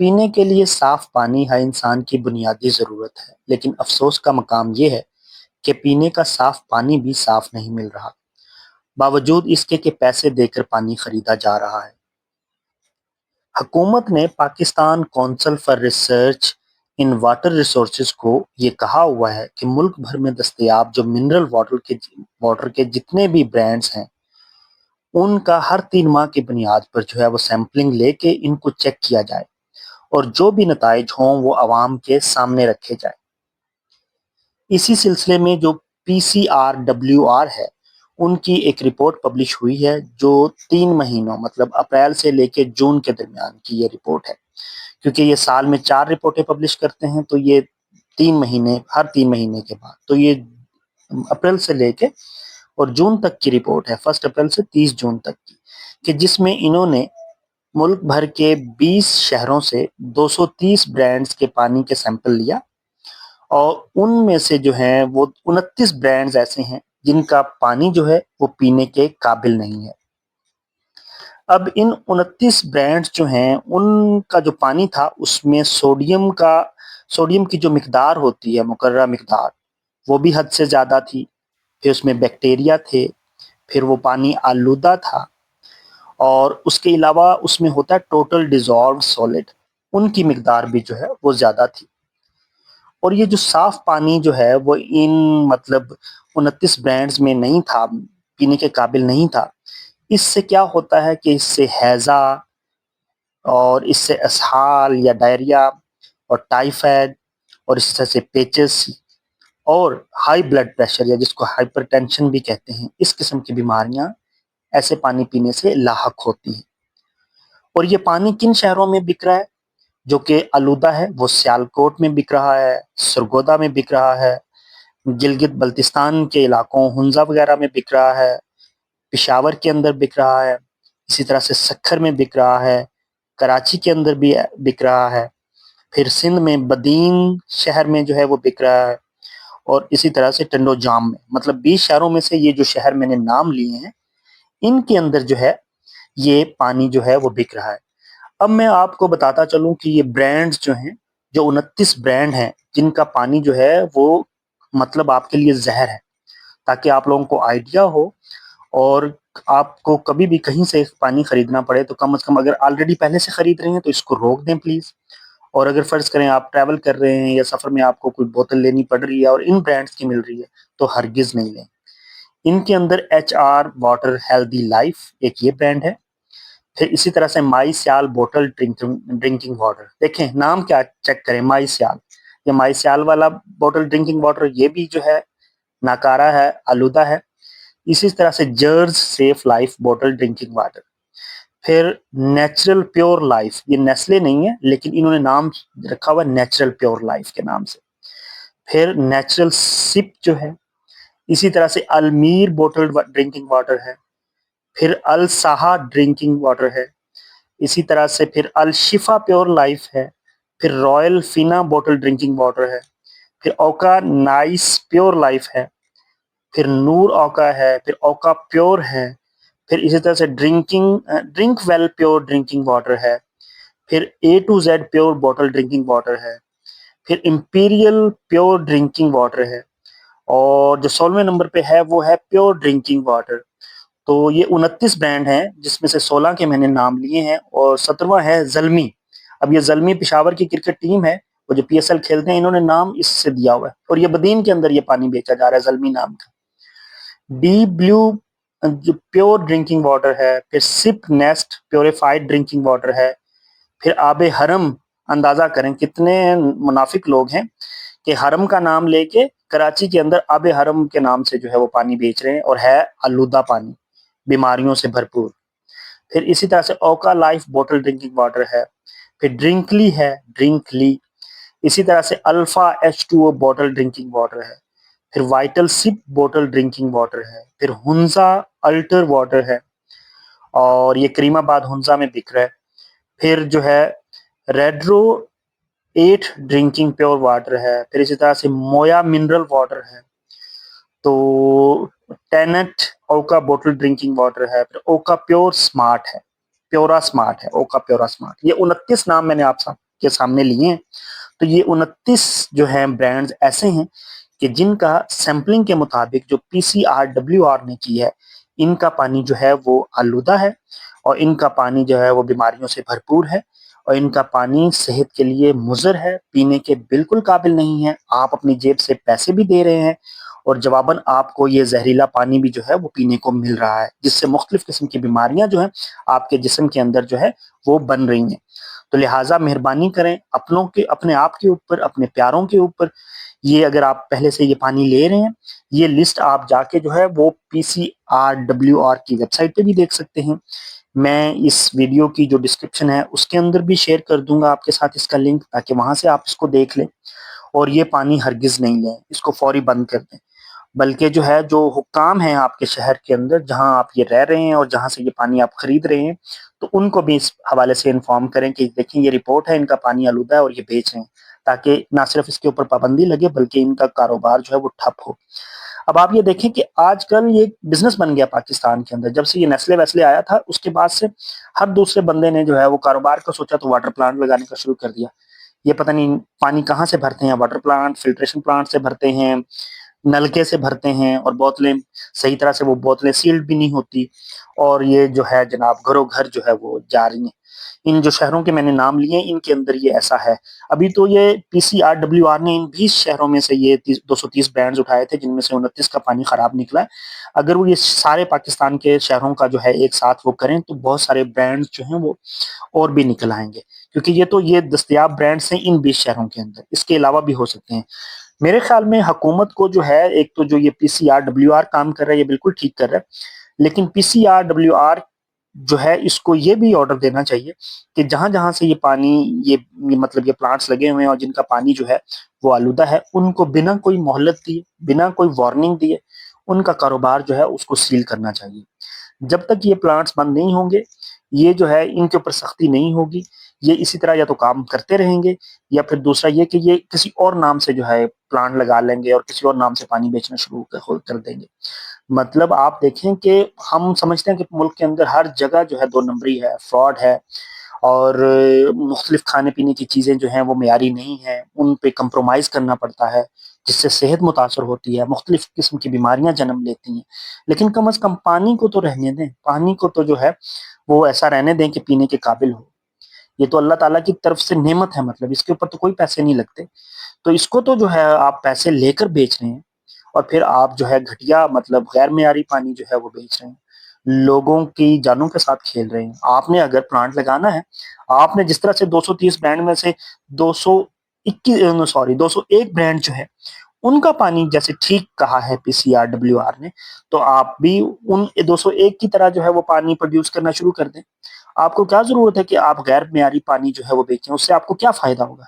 پینے کے لیے صاف پانی ہر انسان کی بنیادی ضرورت ہے، لیکن افسوس کا مقام یہ ہے کہ پینے کا صاف پانی بھی صاف نہیں مل رہا، باوجود اس کے کہ پیسے دے کر پانی خریدا جا رہا ہے۔ حکومت نے Pakistan council for research in water resources کو یہ کہا ہوا ہے کہ ملک بھر میں دستیاب جو منرل واٹر کے جتنے بھی برانڈز ہیں ان کا ہر 3 ماہ کی بنیاد پر جو ہے وہ سیمپلنگ لے کے ان کو چیک کیا جائے اور جو بھی نتائج ہوں وہ عوام کے سامنے رکھے جائیں۔ اسی سلسلے میں جو PCRWR ہے ان کی ایک رپورٹ پبلش ہوئی ہے جو 3 مہینوں مطلب اپریل سے لے کے جون کے درمیان کی یہ رپورٹ ہے، کیونکہ یہ سال میں 4 رپورٹیں پبلش کرتے ہیں تو یہ 3 مہینے ہر 3 مہینے کے بعد، تو یہ اپریل سے لے کے اور جون تک کی رپورٹ ہے، 1 اپریل سے 30 جون تک کی، کہ جس میں انہوں نے ملک بھر کے 20 شہروں سے 230 برانڈز کے پانی کے سیمپل لیا اور ان میں سے جو ہیں وہ 29 برانڈز ایسے ہیں جن کا پانی جو ہے وہ پینے کے قابل نہیں ہے۔ اب ان 29 برانڈز جو ہیں ان کا جو پانی تھا اس میں سوڈیم کی جو مقدار ہوتی ہے مقررہ مقدار وہ بھی حد سے زیادہ تھی، پھر اس میں بیکٹیریا تھے، پھر وہ پانی آلودہ تھا، اور اس کے علاوہ اس میں ہوتا ہے ٹوٹل ڈیزالو سالڈ، ان کی مقدار بھی جو ہے وہ زیادہ تھی۔ اور یہ جو صاف پانی جو ہے وہ ان مطلب 29 برانڈز میں نہیں تھا، پینے کے قابل نہیں تھا۔ اس سے کیا ہوتا ہے کہ اس سے ہیضہ اور اس سے اسہال یا ڈائریا اور ٹائیفائڈ اور اس طرح سے پیچس اور ہائی بلڈ پریشر یا جس کو ہائپر ٹینشن بھی کہتے ہیں، اس قسم کی بیماریاں ایسے پانی پینے سے لاحق ہوتی ہیں۔ اور یہ پانی کن شہروں میں بک رہا ہے جو کہ آلودہ ہے؟ وہ سیالکوٹ میں بک رہا ہے، سرگودا میں بک رہا ہے، گلگت بلتستان کے علاقوں ہنزا وغیرہ میں بک رہا ہے، پشاور کے اندر بک رہا ہے، اسی طرح سے سکھر میں بک رہا ہے، کراچی کے اندر بھی بک رہا ہے، پھر سندھ میں بدین شہر میں جو ہے وہ بک رہا ہے، اور اسی طرح سے ٹنڈو جام میں، مطلب 20 شہروں میں سے یہ جو شہر میں نے نام لیے ہیں ان کے اندر جو ہے یہ پانی جو ہے وہ بک رہا ہے۔ اب میں آپ کو بتاتا چلوں کہ یہ برانڈز جو ہیں، جو 29 برانڈ ہیں جن کا پانی جو ہے وہ مطلب آپ کے لیے زہر ہے، تاکہ آپ لوگوں کو آئیڈیا ہو اور آپ کو کبھی بھی کہیں سے پانی خریدنا پڑے تو کم از کم اگر آلریڈی پہلے سے خرید رہے ہیں تو اس کو روک دیں پلیز، اور اگر فرض کریں آپ ٹریول کر رہے ہیں یا سفر میں آپ کو کوئی بوتل لینی پڑ رہی ہے اور ان برانڈز کی مل رہی ہے تو ہرگز نہیں لیں۔ ان کے اندر HR واٹر ہیلدی لائف ایک یہ برانڈ ہے، پھر اسی طرح سے مائی سیال بوٹل ڈرنکنگ واٹر، دیکھیں نام کیا چیک کریں، مائی سیال، یہ مائی سیال والا بوٹل ڈرنکنگ واٹر یہ بھی جو ہے ناکارہ ہے، آلودہ ہے۔ اسی طرح سے جرز safe life bottle drinking water, پھر نیچرل پیور لائف، یہ نیسلے نہیں ہے لیکن انہوں نے نام رکھا ہوا نیچرل پیور لائف کے نام سے، پھر نیچرل سپ جو ہے، اسی طرح سے المیر بوٹل ڈرنکنگ واٹر ہے، پھر الصحا ڈرنکنگ واٹر ہے، اسی طرح سے پھر الشفا پیور لائف ہے، پھر رائل فینا بوٹل ڈرنکنگ واٹر ہے، پھر اوکا نائس پیور لائف ہے، پھر نور اوکا ہے، پھر اوکا پیور ہے، پھر اسی طرح سے drink well pure drinking water ہے، پھر A to Z pure bottle drinking water ہے، پھر امپیریل پیور ڈرنکنگ واٹر ہے، اور جو 16ویں نمبر پہ ہے وہ ہے پیور ڈرنکنگ واٹر۔ تو یہ 29 برانڈ ہیں جس میں سے 16 کے میں نے نام لیے ہیں، اور 17واں ہے زلمی۔ اب یہ زلمی پشاور کی کرکٹ ٹیم ہے، وہ جو PSL کھیلتے ہیں، انہوں نے نام اس سے دیا ہوا ہے، اور یہ بدین کے اندر یہ پانی بیچا جا رہا ہے زلمی نام کا۔ ڈی بلیو جو پیور ڈرنکنگ واٹر ہے، پھر سپ نیسٹ پیوریفائڈ ڈرنکنگ واٹر ہے، پھر آب حرم، اندازہ کریں کتنے منافق لوگ ہیں کہ حرم کا نام لے کے کراچی کے اندر آب حرم کے نام سے جو ہے وہ پانی بیچ رہے ہیں، اور ہے آلودہ پانی، بیماریوں سے بھرپور۔ پھر اسی طرح سے اوکا لائف بوٹل ڈرنکنگ واٹر ہے، پھر ڈرنکلی ہے، ڈرنکلی، اسی طرح سے alpha H2O bottle drinking water ہے، پھر وائٹل سپ بوٹل ڈرنکنگ واٹر ہے، پھر ہنزا الٹر واٹر ہے، اور یہ کریم آباد ہنزا میں بک رہا ہے، پھر جو ہے ریڈرو 8 ڈرنکنگ پیور واٹر ہے، پھر اسی طرح سے مویا منرل واٹر ہے، تو ٹینٹ اوکا بوٹل ڈرنکنگ واٹر ہے، پھر اوکا پیور سمارٹ ہے، پیورا سمارٹ ہے، اوکا پیورا سمارٹ۔ یہ 29 نام میں نے آپ کے سامنے لیے ہیں تو یہ 29 جو ہیں برانڈز ایسے ہیں کہ جن کا سیمپلنگ کے مطابق جو PCRWR نے کی ہے، ان کا پانی جو ہے وہ آلودہ ہے، اور ان کا پانی جو ہے وہ بیماریوں سے بھرپور ہے، اور ان کا پانی صحت کے لیے مضر ہے، پینے کے بالکل قابل نہیں ہے۔ آپ اپنی جیب سے پیسے بھی دے رہے ہیں اور جواباً آپ کو یہ زہریلا پانی بھی جو ہے وہ پینے کو مل رہا ہے، جس سے مختلف قسم کی بیماریاں جو ہیں آپ کے جسم کے اندر جو ہے وہ بن رہی ہیں۔ تو لہٰذا مہربانی کریں اپنے آپ کے اوپر، اپنے پیاروں کے اوپر، یہ اگر آپ پہلے سے یہ پانی لے رہے ہیں، یہ لسٹ آپ جا کے جو ہے وہ PCRWR کی ویب سائٹ پہ بھی دیکھ سکتے ہیں۔ میں اس ویڈیو کی جو ڈسکرپشن ہے اس کے اندر بھی شیئر کر دوں گا آپ کے ساتھ اس کا لنک، تاکہ وہاں سے آپ اس کو دیکھ لیں، اور یہ پانی ہرگز نہیں لیں، اس کو فوری بند کر دیں۔ بلکہ جو حکام ہیں آپ کے شہر کے اندر جہاں آپ یہ رہ رہے ہیں اور جہاں سے یہ پانی آپ خرید رہے ہیں، تو ان کو بھی اس حوالے سے انفارم کریں کہ دیکھیں یہ رپورٹ ہے، ان کا پانی آلودہ ہے اور یہ بیچ رہے ہیں، تاکہ نہ صرف اس کے اوپر پابندی لگے بلکہ ان کا کاروبار جو ہے وہ ٹھپ ہو۔ اب آپ یہ دیکھیں کہ آج کل یہ بزنس بن گیا پاکستان کے اندر، جب سے یہ نیسلے ویسلے آیا تھا اس کے بعد سے ہر دوسرے بندے نے جو ہے وہ کاروبار کا سوچا تو واٹر پلانٹ لگانے کا شروع کر دیا۔ یہ پتہ نہیں پانی کہاں سے بھرتے ہیں، واٹر پلانٹ، فلٹریشن پلانٹ سے بھرتے ہیں، نلکے سے بھرتے ہیں، اور بوتلیں صحیح طرح سے وہ بوتلیں سیلڈ بھی نہیں ہوتی، اور یہ جو ہے جناب گھروں گھر جو ہے وہ جا رہی ہیں۔ ان جو شہروں کے میں نے نام لیے ان کے اندر یہ ایسا ہے۔ ابھی تو یہ PCRWR نے ان 20 شہروں میں سے یہ 230 برانڈز اٹھائے تھے، جن میں سے 29 کا پانی خراب نکلا ہے۔ اگر وہ یہ سارے پاکستان کے شہروں کا جو ہے ایک ساتھ وہ کریں تو بہت سارے برانڈز جو ہیں وہ اور بھی نکل آئیں گے، کیونکہ یہ دستیاب برانڈز ہیں ان 20 شہروں کے اندر، اس کے علاوہ بھی ہو سکتے ہیں۔ میرے خیال میں حکومت کو جو ہے، ایک تو جو یہ PCRWR کام کر رہا ہے یہ بالکل ٹھیک کر رہا ہے، لیکن PCRWR جو ہے اس کو یہ بھی آرڈر دینا چاہیے کہ جہاں جہاں سے یہ پانی، مطلب یہ پلانٹس لگے ہوئے ہیں اور جن کا پانی جو ہے وہ آلودہ ہے، ان کو بنا کوئی مہلت دیے، بنا کوئی وارننگ دیے، ان کا کاروبار جو ہے اس کو سیل کرنا چاہیے۔ جب تک یہ پلانٹس بند نہیں ہوں گے، یہ جو ہے ان کے اوپر سختی نہیں ہوگی، یہ اسی طرح یا تو کام کرتے رہیں گے، یا پھر دوسرا یہ کہ یہ کسی اور نام سے جو ہے پلانٹ لگا لیں گے اور کسی اور نام سے پانی بیچنا شروع کر دیں گے۔ مطلب آپ دیکھیں کہ ہم سمجھتے ہیں کہ ملک کے اندر ہر جگہ جو ہے 2 نمبری ہے، فراڈ ہے، اور مختلف کھانے پینے کی چیزیں جو ہیں وہ معیاری نہیں ہیں، ان پہ کمپرومائز کرنا پڑتا ہے، جس سے صحت متاثر ہوتی ہے، مختلف قسم کی بیماریاں جنم لیتی ہیں۔ لیکن کم از کم پانی کو تو رہنے دیں، پانی کو تو جو ہے وہ ایسا رہنے دیں کہ پینے کے قابل ہو۔ یہ تو اللہ تعالیٰ کی طرف سے نعمت ہے، مطلب اس کے اوپر تو کوئی پیسے نہیں لگتے، تو اس کو تو جو ہے آپ پیسے لے کر بیچ رہے ہیں، اور پھر آپ جو ہے گھٹیا مطلب غیر معیاری پانی جو ہے وہ بیچ رہے ہیں، لوگوں کی جانوں کے ساتھ کھیل رہے ہیں۔ آپ نے اگر پلانٹ لگانا ہے، آپ نے جس طرح سے 230 برانڈ میں سے 201 برانڈ جو ہے ان کا پانی جیسے ٹھیک کہا ہے PCRWR نے، تو آپ بھی ان 201 کی طرح جو ہے وہ پانی پروڈیوس کرنا شروع کر دیں۔ آپ کو کیا ضرورت ہے کہ آپ غیر معیاری پانی جو ہے وہ بیچیں؟ اس سے آپ کو کیا فائدہ ہوگا؟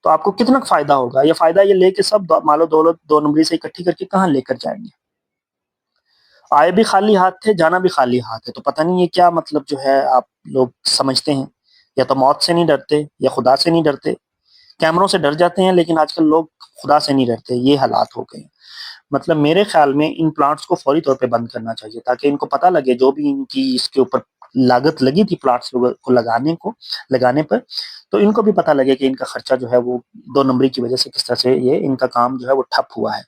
تو آپ کو کتنا فائدہ ہوگا؟ یہ فائدہ یہ لے کے سب مال و دولت 2 نمبری سے اکٹھی کر کے کہاں لے کر جائیں گے؟ آئے بھی خالی ہاتھ تھے، جانا بھی خالی ہاتھ ہے، تو پتہ نہیں یہ کیا مطلب جو ہے آپ لوگ سمجھتے ہیں، یا تو موت سے نہیں ڈرتے یا خدا سے نہیں ڈرتے۔ کیمروں سے ڈر جاتے ہیں لیکن آج کل لوگ خدا سے نہیں ڈرتے، یہ حالات ہو گئے ہیں۔ مطلب میرے خیال میں ان پلانٹس کو فوری طور پہ بند کرنا چاہیے، تاکہ ان کو پتہ لگے، جو بھی ان کی اس کے اوپر لاگت لگی تھی پلانٹس کو لگانے پر، تو ان کو بھی پتہ لگے کہ ان کا خرچہ جو ہے وہ 2 نمبری کی وجہ سے کس طرح سے یہ ان کا کام جو ہے وہ ٹھپ ہوا ہے۔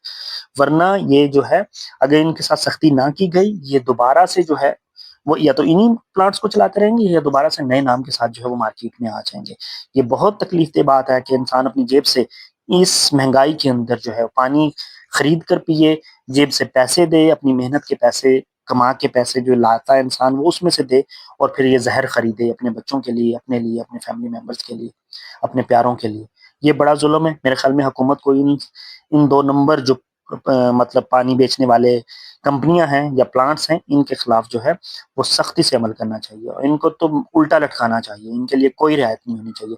ورنہ یہ جو ہے اگر ان کے ساتھ سختی نہ کی گئی، یہ دوبارہ سے جو ہے وہ یا تو انہی پلانٹس کو چلاتے رہیں گے، یا دوبارہ سے نئے نام کے ساتھ جو ہے وہ مارکیٹ میں آ جائیں گے۔ یہ بہت تکلیف دہ بات ہے کہ انسان اپنی جیب سے اس مہنگائی کے اندر جو ہے پانی خرید کر پیے، جیب سے پیسے دے، اپنی محنت کے پیسے، کما کے پیسے جو لاتا ہے انسان وہ اس میں سے دے، اور پھر یہ زہر خریدے اپنے بچوں کے لیے، اپنے لیے، اپنے فیملی ممبرس کے لیے، اپنے پیاروں کے لیے۔ یہ بڑا ظلم ہے۔ میرے خیال میں حکومت کو ان 2 نمبر جو مطلب پانی بیچنے والے کمپنیاں ہیں یا پلانٹس ہیں، ان کے خلاف جو ہے وہ سختی سے عمل کرنا چاہیے، اور ان کو تو الٹا لٹکانا چاہیے، ان کے لیے کوئی رعایت نہیں ہونی چاہیے۔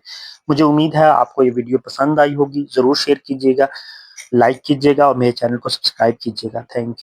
مجھے امید ہے آپ کو یہ ویڈیو پسند آئی ہوگی، ضرور شیئر کیجیے گا، لائک کیجیے گا، اور میرے چینل کو سبسکرائب کیجیے گا۔ Thank you.